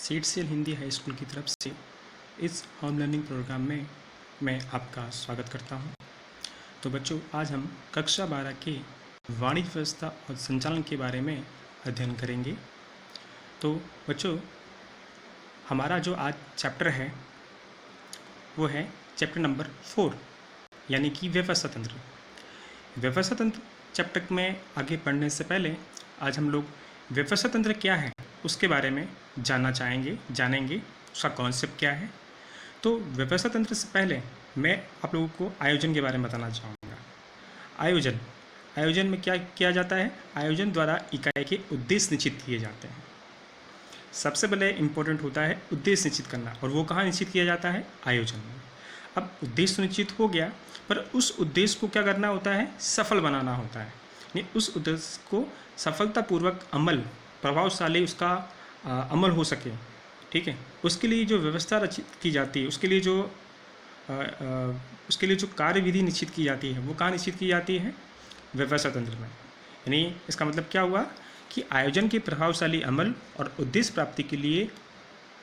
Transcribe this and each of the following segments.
सीडसेल Hindi high school की तरफ से इस होम लर्निंग प्रोग्राम में मैं आपका स्वागत करता हूं। तो बच्चों, आज हम कक्षा 12 के वाणिज्य व्यवस्था और संचालन के बारे में अध्ययन करेंगे। तो बच्चों, हमारा जो आज चैप्टर है वो है चैप्टर नंबर 4, यानी कि व्यवस्था तंत्र। व्यवस्था तंत्र चैप्टर में आगे बढ़ने से पहले आज हम लोग व्यवस्था तंत्र क्या है उसके बारे में जानेंगे उसका कॉन्सेप्ट क्या है। तो व्यवस्था तंत्र से पहले मैं आप लोगों को आयोजन के बारे में बताना चाहूँगा। आयोजन में क्या किया जाता है? आयोजन द्वारा इकाई के उद्देश्य निश्चित किए जाते हैं। सबसे पहले इम्पोर्टेंट होता है उद्देश्य निश्चित करना, और वो कहाँ निश्चित किया जाता है? आयोजन में। अब उद्देश्य निश्चित हो गया, पर उस उद्देश्य को क्या करना होता है? सफल बनाना होता है। यानी उस उद्देश्य को सफलतापूर्वक प्रभावशाली उसका अमल हो सके, ठीक है। उसके लिए जो व्यवस्था रचित की जाती है, उसके लिए जो कार्यविधि निश्चित की जाती है, वो कहाँ निश्चित की जाती है? व्यवस्था तंत्र में। यानी इसका मतलब क्या हुआ कि आयोजन के प्रभावशाली अमल और उद्देश्य प्राप्ति के लिए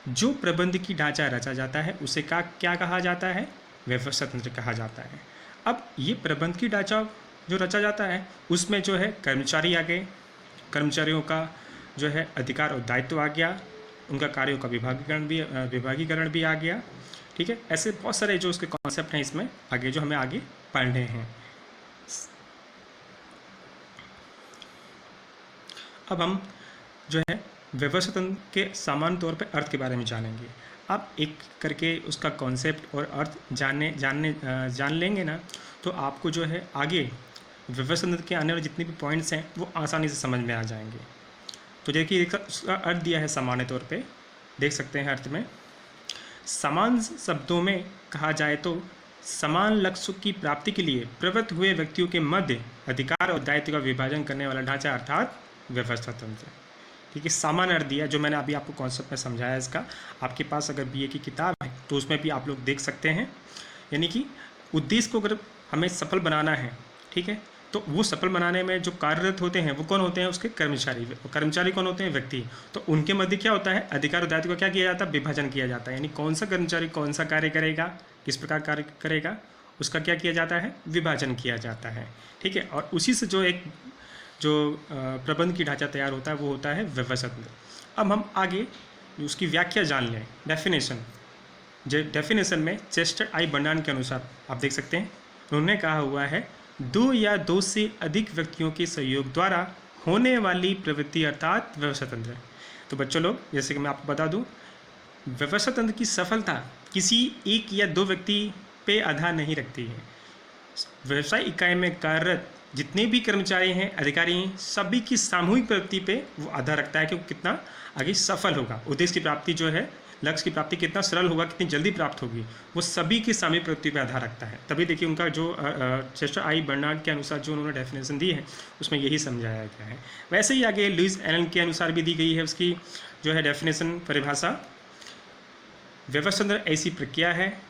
जो प्रबंध की ढांचा रचा जाता है उसे क्या कहा जाता है? व्यवस्था तंत्र कहा जाता है। अब ये प्रबंध की ढांचा जो रचा जाता है उसमें जो है कर्मचारी आ गए, कर्मचारियों का जो है अधिकार और दायित्व आ गया, उनका कार्यों का विभागीकरण भी आ गया, ठीक है। ऐसे बहुत सारे जो उसके कॉन्सेप्ट हैं इसमें आगे जो हमें आगे पढ़ने हैं। अब हम जो है व्यवस्था तंत्र के सामान्य तौर पर अर्थ के बारे में जानेंगे। आप एक करके उसका कॉन्सेप्ट और अर्थ जान लेंगे ना, तो आपको जो है आगे व्यवस्था तंत्र के आने वाले जितने भी पॉइंट्स हैं वो आसानी से समझ में आ जाएंगे। तो देखिए, उसका अर्थ दिया है सामान्य तौर पे, देख सकते हैं अर्थ में। समान शब्दों में कहा जाए तो समान लक्ष्य की प्राप्ति के लिए प्रवृत्त हुए व्यक्तियों के मध्य अधिकार और दायित्व का विभाजन करने वाला ढांचा अर्थात व्यवस्था तंत्र, ठीक है। सामान्य अर्थ दिया जो मैंने अभी आपको कॉन्सेप्ट में समझाया इसका। आपके पास अगर बीए की किताब है तो उसमें भी आप लोग देख सकते हैं। यानी कि उद्देश्य को अगर हमें सफल बनाना है, ठीक है, तो वो सफल बनाने में जो कार्यरत होते हैं वो कौन होते हैं? उसके कर्मचारी कौन होते हैं? व्यक्ति। तो उनके मध्य क्या होता है? अधिकार और दायित्व का क्या किया जाता है? विभाजन किया जाता है। यानी कौन सा कर्मचारी कौन सा कार्य करेगा, किस प्रकार कार्य करेगा, उसका क्या किया जाता है? विभाजन किया जाता है, ठीक है। और उसी से जो प्रबंध की ढांचा तैयार होता है वो होता है व्यवस्था तंत्र। अब हम आगे उसकी व्याख्या जान लें। डेफिनेशन में चेस्टर आई बर्नार्ड के अनुसार आप देख सकते हैं, उन्होंने कहा हुआ है 2 या 2 से अधिक व्यक्तियों के सहयोग द्वारा होने वाली प्रवृत्ति अर्थात व्यवस्था तंत्र। तो बच्चों लोग, जैसे कि मैं आपको बता दूं, व्यवस्था तंत्र की सफलता किसी एक या 2 व्यक्ति पे आधार नहीं रखती है। व्यवसाय इकाई में कार्यरत जितने भी कर्मचारी हैं, अधिकारी हैं, सभी की सामूहिक प्रवृत्ति पे वो आधार रखता है कि वो कितना आगे सफल होगा, उद्देश्य की प्राप्ति जो है, लक्ष्य की प्राप्ति कितना सरल होगा, कितनी जल्दी प्राप्त होगी, वो सभी की सामूहिक प्रवृत्ति पर आधार रखता है। तभी देखिए उनका जो चेस्टर आई बर्नार्ड के अनुसार जो उन्होंने डेफिनेशन दी है उसमें यही समझाया गया है। वैसे ही आगे लुइस एलन के अनुसार भी दी गई है उसकी जो है डेफिनेशन, परिभाषा। व्यवस्था तंत्र ऐसी प्रक्रिया है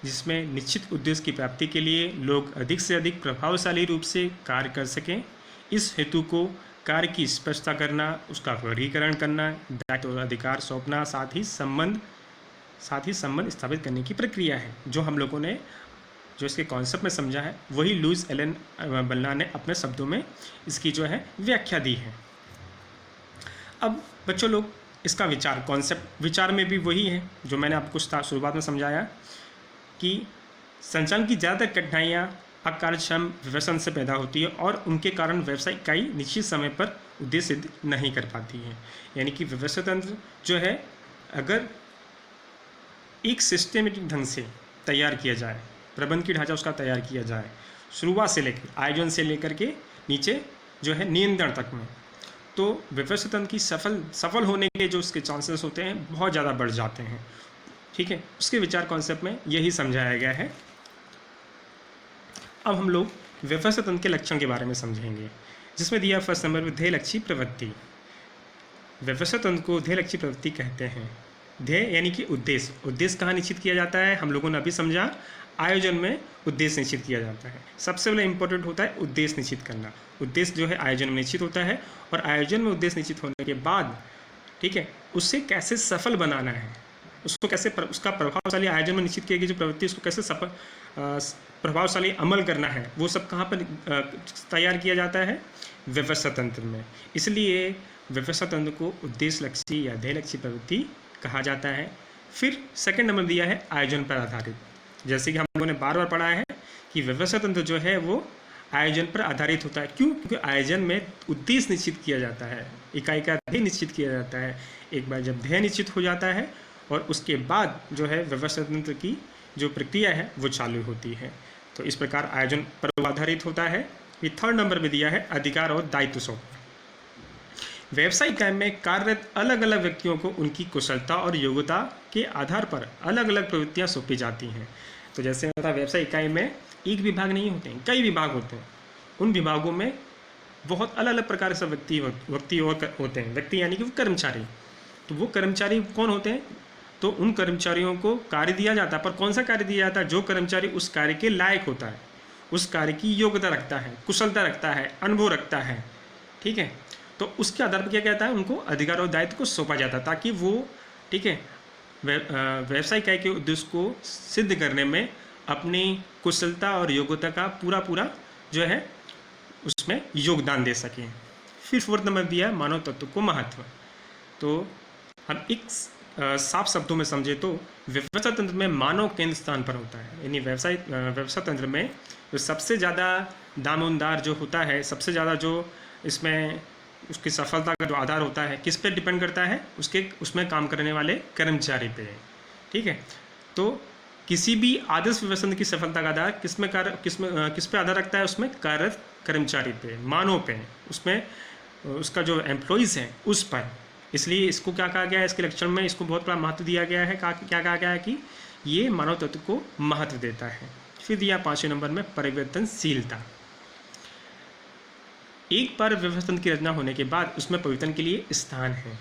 जिसमें निश्चित उद्देश्य की प्राप्ति के लिए लोग अधिक से अधिक प्रभावशाली रूप से कार्य कर सकें। इस हेतु को कार्य की स्पष्टता करना, उसका वर्गीकरण करना, दायित्व और अधिकार सौंपना, साथ ही संबंध स्थापित करने की प्रक्रिया है। जो हम लोगों ने जो इसके कॉन्सेप्ट में समझा है वही लुइस एलन बर्नार्ड ने अपने शब्दों में इसकी जो है व्याख्या दी है। अब बच्चों लोग, इसका विचार में भी वही है जो मैंने आपको शुरुआत में समझाया कि संचालन की ज़्यादातर कठिनाइयाँ अकार्यक्षम व्यवस्था से पैदा होती है और उनके कारण व्यवसाय इकाई निश्चित समय पर उद्देश्य सिद्ध नहीं कर पाती है। यानी कि व्यवस्था तंत्र जो है, अगर एक सिस्टमेटिक ढंग से तैयार किया जाए, प्रबंध की ढांचा उसका तैयार किया जाए, शुरुआत से लेकर आयोजन से लेकर के नीचे जो है नियंत्रण तक में, तो व्यवस्था तंत्र की सफल होने के जो उसके चांसेस होते हैं बहुत ज़्यादा बढ़ जाते हैं, ठीक है। उसके विचार कॉन्सेप्ट में यही समझाया गया है। अब हम लोग व्यवस्था तंत्र के लक्षण के बारे में समझेंगे, जिसमें दिया फर्स्ट नंबर पर ध्येयलक्षी प्रवृत्ति। व्यवस्था तंत्र को ध्येयलक्षी प्रवृत्ति कहते हैं। ध्येय यानी कि उद्देश्य कहाँ निश्चित किया जाता है? हम लोगों ने अभी समझा, आयोजन में उद्देश्य निश्चित किया जाता है। सबसे पहले इंपॉर्टेंट होता है उद्देश्य निश्चित करना। उद्देश्य जो है आयोजन में निश्चित होता है, और आयोजन में उद्देश्य निश्चित होने के बाद ठीक है, उसे कैसे सफल बनाना है, उसको कैसे उसका प्रभावशाली आयोजन में निश्चित की गई जो प्रवृत्ति उसको कैसे सफल प्रभावशाली अमल करना है, वो सब कहाँ पर तैयार किया जाता है, व्यवस्था तंत्र में। इसलिए व्यवस्था तंत्र को उद्देश्य लक्ष्य या ध्येय लक्ष्य प्रवृत्ति कहा जाता है। फिर सेकंड नंबर दिया है आयोजन पर आधारित। जैसे कि हम लोगों ने बार बार पढ़ा है कि व्यवस्था तंत्र जो है वो आयोजन पर आधारित होता है। क्यों? क्योंकि आयोजन में उद्देश्य निश्चित किया जाता है, इकाई का ध्येय निश्चित किया जाता है। एक बार जब ध्येय निश्चित हो जाता है और उसके बाद जो है व्यवस्था तंत्र की जो प्रक्रिया है वो चालू होती है। तो इस प्रकार आयोजन पर आधारित होता है। ये थर्ड नंबर में दिया है अधिकार और दायित्व सौंपना। व्यवसायिक इकाई में कार्यरत अलग अलग व्यक्तियों को उनकी कुशलता और योग्यता के आधार पर अलग अलग प्रवृत्तियां सौंपी जाती हैं। तो जैसे होता है व्यवसायिक इकाई में एक विभाग नहीं होते हैं, कई विभाग होते हैं। उन विभागों में बहुत अलग अलग प्रकार से व्यक्ति होते हैं। व्यक्ति यानी कि वो कर्मचारी। तो वो कर्मचारी कौन होते हैं? तो उन कर्मचारियों को कार्य दिया जाता है, पर कौन सा कार्य दिया जाता है? जो कर्मचारी उस कार्य के लायक होता है, उस कार्य की योग्यता रखता है, कुशलता रखता है, अनुभव रखता है। ठीक है, तो उसके आधार पर क्या कहता है, उनको अधिकार और दायित्व को सौंपा जाता है ताकि वो, ठीक है, व्यवसायिक इकाई के उद्देश्य को सिद्ध करने में अपनी कुशलता और योग्यता का पूरा जो है उसमें योगदान दे सकें। फिर फोर्थ नंबर दिया है मानव तत्व को महत्व। तो हम एक साफ शब्दों में समझे तो व्यवस्था तंत्र में मानव केंद्र स्थान पर होता है। यानी व्यवस्था तंत्र में जो सबसे ज़्यादा दामोदार जो होता है, सबसे ज़्यादा जो इसमें उसकी सफलता का जो आधार होता है, किस पे डिपेंड करता है? उसमें काम करने वाले कर्मचारी पे। ठीक है, तो किसी भी आदर्श व्यवस्था तंत्र की सफलता का आधार किस पे आधार रखता है? उसमें कार्यरत कर्मचारी पे, मानव पे, उसमें उसका जो एम्प्लॉइज़ हैं उस पर। इसलिए इसको क्या कहा गया है? इसके लक्षण में इसको बहुत बड़ा महत्व दिया गया है। क्या कहा गया है कि ये मानव तत्व को महत्व देता है। फिर दिया 5वें नंबर में परिवर्तनशीलता। एक बार व्यवस्था तंत्र की रचना होने के बाद उसमें परिवर्तन के लिए स्थान है।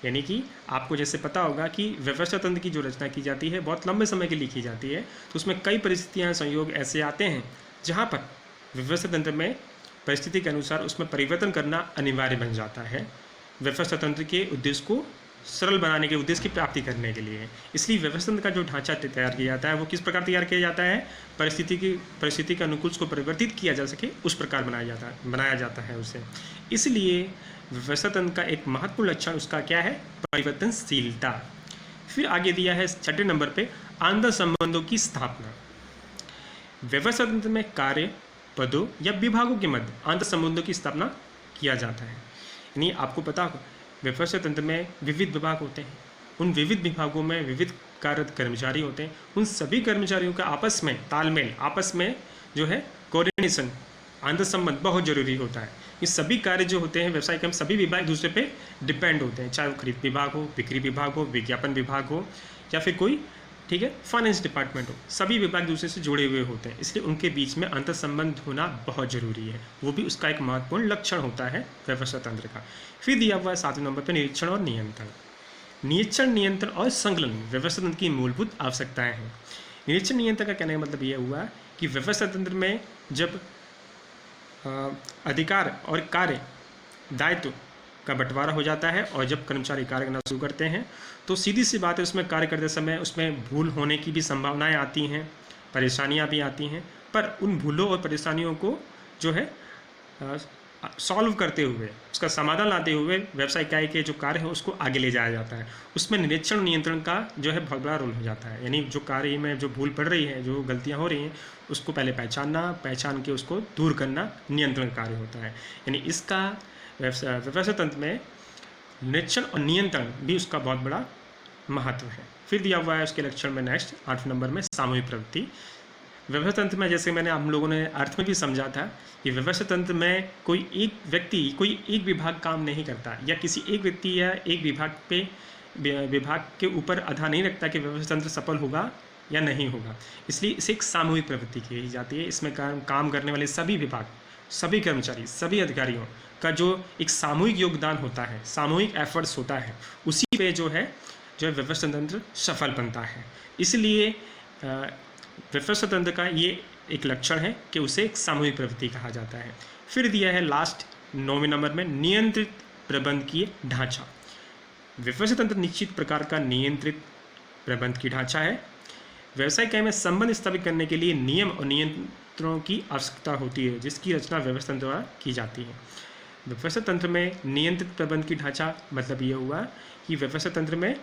यानी कि आपको जैसे पता होगा कि व्यवस्था तंत्र की जो रचना की जाती है बहुत लंबे समय के लिए की जाती है, तो उसमें कई परिस्थितियाँ, संयोग ऐसे आते हैं जहाँ पर व्यवस्था तंत्र में परिस्थिति के अनुसार उसमें परिवर्तन करना अनिवार्य बन जाता है, व्यवस्था तंत्र के उद्देश्य को सरल बनाने के उद्देश्य की प्राप्ति करने के लिए। इसलिए व्यवस्था तंत्र का जो ढांचा तैयार किया जाता है वो किस प्रकार तैयार किया जाता है? परिस्थिति के अनुकूल उसको परिवर्तित किया जा सके उस प्रकार बनाया जाता है उसे। इसलिए व्यवस्था तंत्र का एक महत्वपूर्ण लक्षण उसका क्या है? परिवर्तनशीलता। फिर आगे दिया है 6ठे नंबर पे आंतर संबंधों की स्थापना। व्यवस्था तंत्र में कार्य, पदों या विभागों के मध्य आंतर संबंधों की स्थापना किया जाता है। यानी आपको पता हो व्यवस्था तंत्र में विविध विभाग होते हैं, उन विविध विभागों में विविध कार्यरत कर्मचारी होते हैं। उन सभी कर्मचारियों का आपस में तालमेल, आपस में जो है कोऑर्डिनेशन, आंतर संबंध बहुत जरूरी होता है। ये सभी कार्य जो होते हैं व्यवसाय के, हम सभी विभाग दूसरे पे डिपेंड होते हैं, चाहे वो खरीद विभाग हो, बिक्री विभाग हो, विज्ञापन विभाग हो या फिर कोई, ठीक है, फाइनेंस डिपार्टमेंट हो, सभी विभाग दूसरे से जुड़े हुए होते हैं। इसलिए उनके बीच में अंतर संबंध होना बहुत जरूरी है। वो भी उसका एक महत्वपूर्ण लक्षण होता है व्यवस्था तंत्र का। फिर दिया हुआ है 7वें नंबर पर निरीक्षण और नियंत्रण। निरीक्षण, नियंत्रण और संकलन व्यवस्था तंत्र की मूलभूत आवश्यकताएं हैं। निरीक्षण नियंत्रण का कहने का मतलब यह हुआ कि व्यवस्था तंत्र में जब अधिकार और कार्य, दायित्व का बंटवारा हो जाता है और जब कर्मचारी कार्य करना शुरू करते हैं तो सीधी सी बात है उसमें कार्य करते समय उसमें भूल होने की भी संभावनाएं आती हैं, परेशानियां भी आती हैं। पर उन भूलों और परेशानियों को जो है सॉल्व करते हुए, उसका समाधान लाते हुए व्यवसाय इकाई के जो कार्य है उसको आगे ले जाया जाता है। उसमें निरीक्षण नियंत्रण का जो है बहुत बड़ा रोल हो जाता है। यानी जो कार्य में जो भूल पड़ रही है, जो गलतियां हो रही हैं, उसको पहले पहचान के उसको दूर करना नियंत्रण कार्य होता है। यानी इसका व्यवस्था तंत्र में निरीक्षण और नियंत्रण भी उसका बहुत बड़ा महत्व है। फिर दिया हुआ है उसके लक्षण में नेक्स्ट 8वें नंबर में सामूहिक प्रवृत्ति। व्यवस्था तंत्र में जैसे मैंने आप लोगों ने अर्थ में भी समझा था कि व्यवस्था तंत्र में कोई एक व्यक्ति, कोई एक विभाग काम नहीं करता या किसी एक व्यक्ति या एक विभाग के ऊपर आधार नहीं रखता कि व्यवस्था तंत्र सफल होगा या नहीं होगा। इसलिए इसे एक सामूहिक प्रवृत्ति की जाती है। इसमें काम करने वाले सभी विभाग, सभी कर्मचारी, सभी अधिकारियों का जो एक सामूहिक योगदान होता है, सामूहिक एफर्ट्स होता है, उसी पे जो है व्यवस्था तंत्र सफल बनता है। इसलिए व्यवस्था तंत्र का ये एक लक्षण है कि उसे एक सामूहिक प्रवृत्ति कहा जाता है। फिर दिया है लास्ट 9वें नंबर में नियंत्रित प्रबंधकीय ढांचा। व्यवसाय तंत्र निश्चित प्रकार का नियंत्रित प्रबंध की ढांचा है। व्यवसाय इकाई में संबंध स्थापित करने के लिए नियम और नियंत्रणों की आवश्यकता होती है, जिसकी रचना व्यवसाय तंत्र द्वारा की जाती है। व्यवसाय तंत्र में नियंत्रित प्रबंध की ढांचा मतलब ये हुआ कि व्यवसाय तंत्र में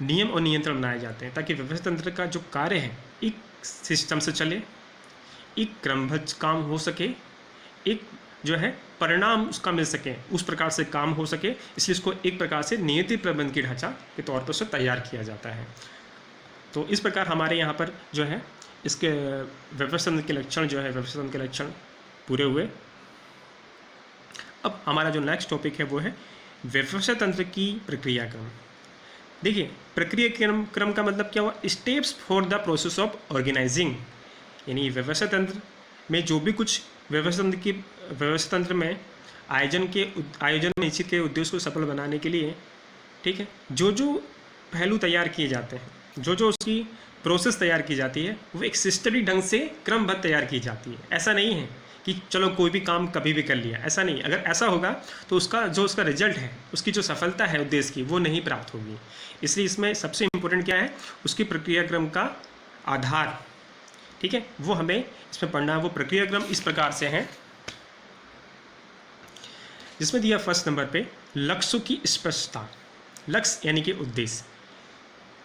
नियम और नियंत्रण बनाए जाते हैं ताकि व्यवसाय तंत्र का जो कार्य है एक सिस्टम से चले, एक क्रमबद्ध काम हो सके, एक जो है परिणाम उसका मिल सके, उस प्रकार से काम हो सके। इसलिए इसको एक प्रकार से नियंत्रित प्रबंध की ढांचा के तौर पर उसे तैयार किया जाता है। तो इस प्रकार हमारे यहाँ पर जो है इसके व्यवसाय तंत्र के लक्षण जो है व्यवसाय तंत्र के लक्षण पूरे हुए। अब हमारा जो नेक्स्ट टॉपिक है वो है व्यवसाय तंत्र की प्रक्रिया क्रम। देखिए, प्रक्रिया क्रम का मतलब क्या हुआ? Steps for the process of organising. यानी व्यवसाय तंत्र में जो भी कुछ व्यवसाय तंत्र में आयोजन निश्चित के उद्देश्य को सफल बनाने के लिए, ठीक है, जो जो पहलू तैयार किए जाते हैं, जो जो उसकी प्रोसेस तैयार की जाती है, वो एक सिस्टमिक ढंग से क्रमबद्ध तैयार की जाती है। ऐसा नहीं है कि चलो कोई भी काम कभी भी कर लिया, ऐसा नहीं। अगर ऐसा होगा तो उसका रिजल्ट है, उसकी जो सफलता है उद्देश्य की, वो नहीं प्राप्त होगी। इसलिए इसमें सबसे इम्पोर्टेंट क्या है? उसकी प्रक्रिया क्रम का आधार, ठीक है, वो हमें इसमें पढ़ना है। वो प्रक्रिया क्रम इस प्रकार से है, जिसमें दिया फर्स्ट नंबर पे लक्ष्यों की स्पष्टता। लक्ष्य यानी कि उद्देश्य।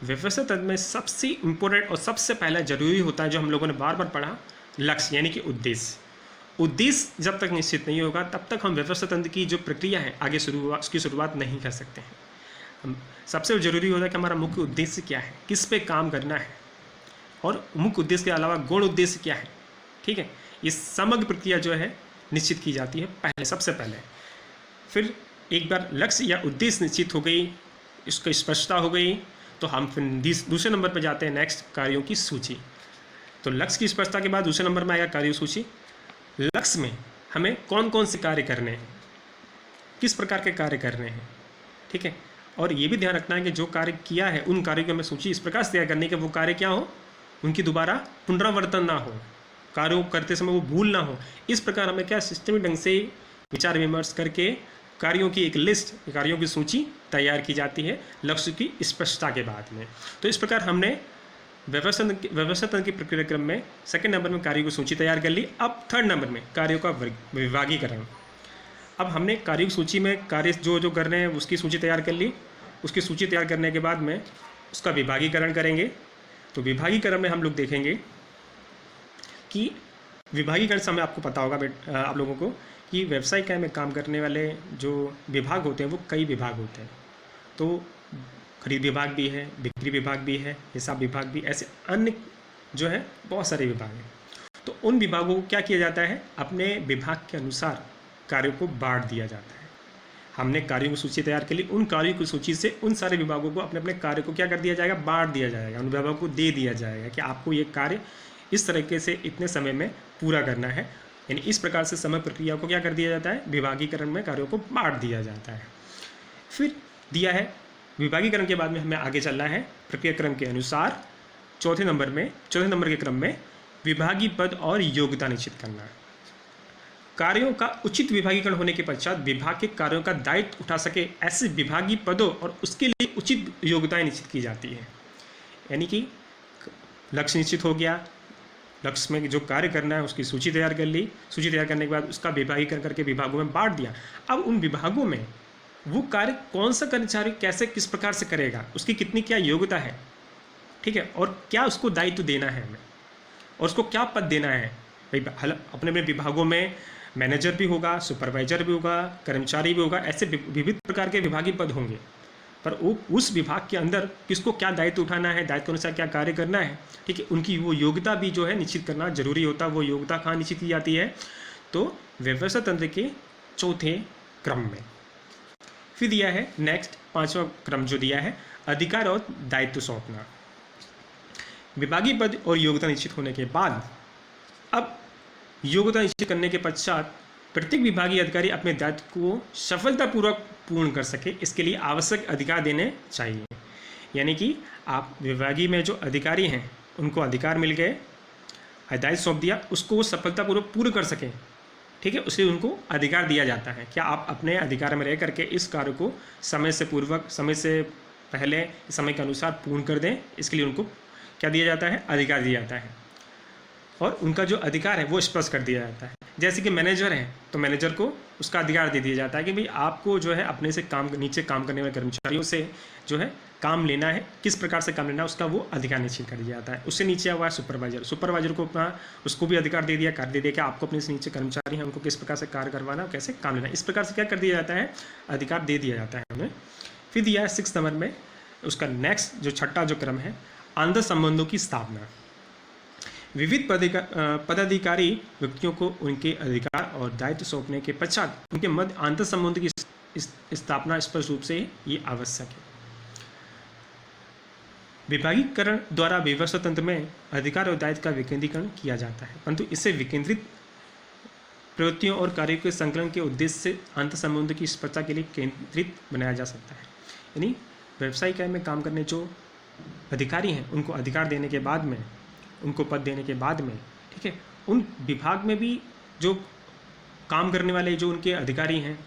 व्यवसाय तंत्र में सबसे इम्पोर्टेंट और सबसे पहला जरूरी होता है, जो हम लोगों ने बार बार पढ़ा, लक्ष्य यानी कि उद्देश्य। उद्देश्य जब तक निश्चित नहीं होगा तब तक हम व्यवसाय तंत्र की जो प्रक्रिया है आगे उसकी शुरुआत नहीं कर सकते हैं। हम सबसे जरूरी होता है कि हमारा मुख्य उद्देश्य क्या है, किस पे काम करना है, और मुख्य उद्देश्य के अलावा गौण उद्देश्य क्या है, ठीक है। ये समग्र प्रक्रिया जो है निश्चित की जाती है सबसे पहले। फिर एक बार लक्ष्य या उद्देश्य निश्चित हो गई, इसकी स्पष्टता हो गई, तो हम फिर दूसरे नंबर पर जाते हैं, नेक्स्ट कार्यों की सूची। तो लक्ष्य की स्पष्टता के बाद दूसरे नंबर में आएगा कार्य सूची। लक्ष्य में हमें कौन कौन से कार्य करने हैं, किस प्रकार के कार्य करने हैं, ठीक है। और ये भी ध्यान रखना है कि जो कार्य किया है उन कार्यों की हमें सूची इस प्रकार से तैयार करनी है कि वो कार्य क्या हो, उनकी दोबारा पुनरावर्तन ना हो, कार्यों करते समय वो भूल ना हो। इस प्रकार हमें क्या सिस्टमिक ढंग से विचार विमर्श करके कार्यों की एक लिस्ट, कार्यों की सूची तैयार की जाती है लक्ष्य की स्पष्टता के बाद में। तो इस प्रकार हमने व्यवसाय तंत्र की प्रक्रिया क्रम में सेकंड नंबर में कार्यों की सूची तैयार कर ली। अब थर्ड नंबर में कार्यों का विभागीकरण। अब हमने कार्यों की सूची में कार्य जो जो कर रहे हैं उसकी सूची तैयार कर ली। उसकी सूची तैयार करने के बाद में उसका विभागीकरण करेंगे। तो विभागीकरण में हम लोग देखेंगे कि विभागीकरण समय आपको पता होगा आप लोगों को कि व्यवसाय इकाई में काम करने वाले जो विभाग होते हैं वो कई विभाग होते हैं। तो खरीद विभाग भी है, बिक्री विभाग भी है, हिसाब विभाग भी, ऐसे अन्य जो है बहुत सारे विभाग हैं। तो उन विभागों को क्या किया जाता है, अपने विभाग के अनुसार कार्यों को बांट दिया जाता है। हमने कार्यों की सूची तैयार कर ली, उन कार्यों की सूची से उन सारे विभागों को अपने अपने कार्य को क्या कर दिया जाएगा, बांट दिया जाएगा। उन विभागों को दे दिया जाएगा कि आपको ये कार्य इस तरीके से इतने समय में पूरा करना है। यानी इस प्रकार से समय प्रक्रिया को क्या कर दिया जाता है, विभागीकरण में कार्यों को बांट दिया जाता है। फिर दिया है विभागीकरण के बाद में हमें आगे चलना है प्रक्रिया क्रम के अनुसार। चौथे नंबर के क्रम में विभागीय पद और योग्यता निश्चित करना। कार्यों का उचित विभागीकरण होने के पश्चात विभाग के कार्यों का दायित्व उठा सके ऐसे विभागीय पदों और उसके लिए उचित योग्यताएं निश्चित की जाती है। यानी कि लक्ष्य निश्चित हो गया, लक्ष्य में जो कार्य करना है उसकी सूची तैयार कर ली, सूची तैयार करने के बाद उसका विभागीकरण करके विभागों में बांट दिया। अब उन विभागों में वो कार्य कौन सा कर्मचारी कैसे किस प्रकार से करेगा, उसकी कितनी क्या योग्यता है, ठीक है, और क्या उसको दायित्व देना है हमें, और उसको क्या पद देना है। भाई अपने अपने विभागों में मैनेजर भी होगा, सुपरवाइजर भी होगा, कर्मचारी भी होगा, ऐसे विविध प्रकार के विभागीय पद होंगे। पर वो उस विभाग के अंदर किसको क्या दायित्व उठाना है, दायित्व के अनुसार क्या कार्य करना है, ठीक है, उनकी वो योग्यता भी जो है निश्चित करना जरूरी होता है। वो योग्यता कहाँ निश्चित की जाती है, तो व्यवसाय तंत्र के चौथे क्रम में। फिर दिया है नेक्स्ट पांचवा क्रम जो दिया है, अधिकार और दायित्व सौंपना। विभागीय पद और योग्यता निश्चित होने के बाद अब योग्यता निश्चित करने के पश्चात प्रत्येक विभागीय अधिकारी अपने दायित्व को सफलतापूर्वक पूर्ण कर सके, इसके लिए आवश्यक अधिकार देने चाहिए। यानी कि आप विभागीय में जो अधिकारी हैं उनको अधिकार मिल गए, दायित्व सौंप दिया, उसको वो सफलतापूर्वक पूर्ण कर सकें, ठीक है, उसे उनको अधिकार दिया जाता है। क्या आप अपने अधिकार में रह करके इस कार्य को समय से पूर्वक, समय से पहले, समय के अनुसार पूर्ण कर दें, इसके लिए उनको क्या दिया जाता है, अधिकार दिया जाता है। और उनका जो अधिकार है वो स्पष्ट कर दिया जाता है। जैसे कि मैनेजर है तो मैनेजर को उसका अधिकार दे दिया जाता है कि भाई आपको जो है अपने से नीचे काम करने वाले कर्मचारियों से जो है काम लेना है, किस प्रकार से काम लेना है उसका वो अधिकार निश्चित कर दिया जाता है। उससे नीचे हुआ है सुपरवाइजर को अपना उसको भी अधिकार दे दिया, कार्य दे दिया कि आपको अपने से नीचे कर्मचारी हैं उनको किस प्रकार से कार्य करवाना, कैसे काम लेना है, इस प्रकार से क्या कर दिया जाता है, अधिकार दे दिया जाता है हमें। फिर दिया है 6 नंबर में उसका नेक्स्ट जो छठा जो क्रम है, आंतरिक संबंधों की स्थापना। विविध पदाधिकारी व्यक्तियों को उनके अधिकार और दायित्व सौंपने के पश्चात उनके मध्य आंतर संबंध की स्थापना स्पष्ट रूप से ये आवश्यक है। विभागीकरण द्वारा व्यवस्था तंत्र में अधिकार और दायित्व का विकेंद्रीकरण किया जाता है, परंतु इससे विकेंद्रित प्रवृत्तियों और कार्यों के संकलन के उद्देश्य से अंतर संबंध की स्पष्टता के लिए केंद्रित बनाया जा सकता है। यानी व्यवसायिक इकाई में काम करने जो अधिकारी हैं उनको अधिकार देने के बाद में, उनको पद देने के बाद में, ठीक है, उन विभाग में भी जो काम करने वाले जो उनके अधिकारी हैं,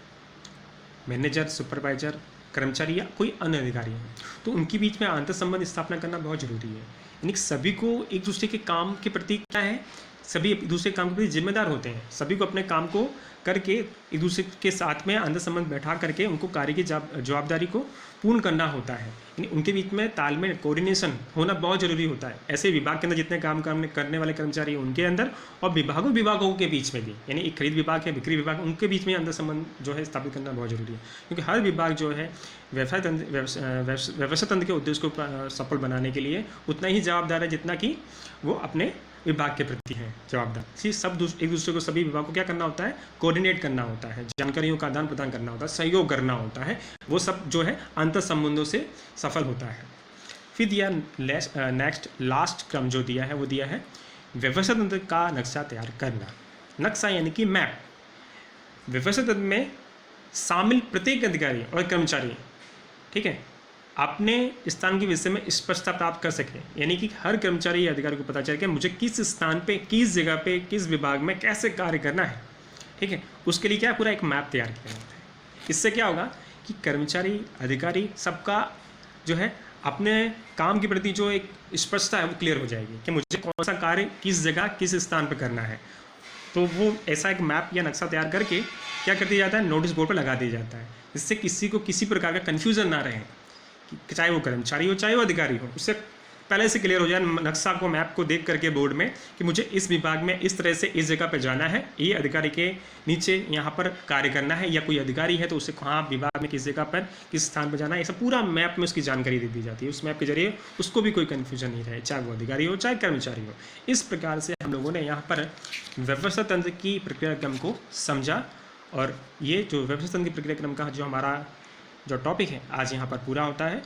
मैनेजर, सुपरवाइजर, कर्मचारी या कोई अन्य अधिकारी हैं, तो उनके बीच में आंतर संबंध स्थापना करना बहुत ज़रूरी है। यानी सभी को एक दूसरे के काम के प्रति क्या है, सभी एक दूसरे काम के प्रति जिम्मेदार होते हैं। सभी को अपने काम को करके एक दूसरे के साथ में आंतर संबंध बैठा करके उनको कार्य की जवाबदारी को पूर्ण करना होता है। यानी उनके बीच में तालमेल, कोऑर्डिनेशन होना बहुत ज़रूरी होता है। ऐसे विभाग के अंदर जितने काम करने वाले कर्मचारी हैं उनके अंदर और विभागों के बीच में भी, यानी एक खरीद विभाग है, बिक्री विभाग, उनके बीच में अंतर संबंध जो है स्थापित करना बहुत ज़रूरी है। क्योंकि हर विभाग जो है व्यवसाय तंत्र के उद्देश्य को सफल बनाने के लिए उतना ही जवाबदार है जितना कि वो अपने विभाग के प्रति हैं जवाबदार। सब एक दूसरे को, सभी विभाग को क्या करना होता है, कोऑर्डिनेट करना होता है, जानकारियों का आदान प्रदान करना होता है, सहयोग करना होता है, वो सब जो है अंतर संबंधों से सफल होता है। फिर दिया नेक्स्ट लास्ट क्रम जो दिया है वो दिया है व्यवसाय तंत्र का नक्शा तैयार करना। नक्शा यानी कि मैप। व्यवसाय तंत्र में शामिल प्रत्येक अधिकारी और कर्मचारी, ठीक है, अपने स्थान के विषय में स्पष्टता प्राप्त कर सके। यानी कि हर कर्मचारी या अधिकारी को पता चले कि मुझे किस स्थान पे, किस जगह पे, किस विभाग में कैसे कार्य करना है, ठीक है, उसके लिए क्या पूरा एक मैप तैयार किया जाता है। इससे क्या होगा कि कर्मचारी, अधिकारी सबका जो है अपने काम के प्रति जो एक स्पष्टता है वो क्लियर हो जाएगी कि मुझे कौन सा कार्य किस जगह किस स्थान पर करना है। तो वो ऐसा एक मैप या नक्शा तैयार करके क्या कर दिया जाता है, नोटिस बोर्ड पर लगा दिया जाता है, जिससे किसी को किसी प्रकार का कन्फ्यूज़न ना रहे, चाहे वो कर्मचारी हो चाहे वो अधिकारी हो, उससे पहले से क्लियर हो जाए नक्शा को, मैप को देख करके बोर्ड में कि मुझे इस विभाग में इस तरह से इस जगह पर जाना है, ये अधिकारी के नीचे यहाँ पर कार्य करना है, या कोई अधिकारी है तो उसे कहाँ विभाग में किस जगह पर किस स्थान पर जाना है, ये सब पूरा मैप में उसकी जानकारी दे दी जाती है। उस मैप के जरिए उसको भी कोई कन्फ्यूजन नहीं रहे, चाहे वो अधिकारी हो चाहे कर्मचारी हो। इस प्रकार से हम लोगों ने यहाँ पर व्यवस्था तंत्र की प्रक्रिया क्रम को समझा, और ये जो व्यवस्था तंत्र की प्रक्रिया क्रम का जो हमारा जो टॉपिक है आज यहाँ पर पूरा होता है।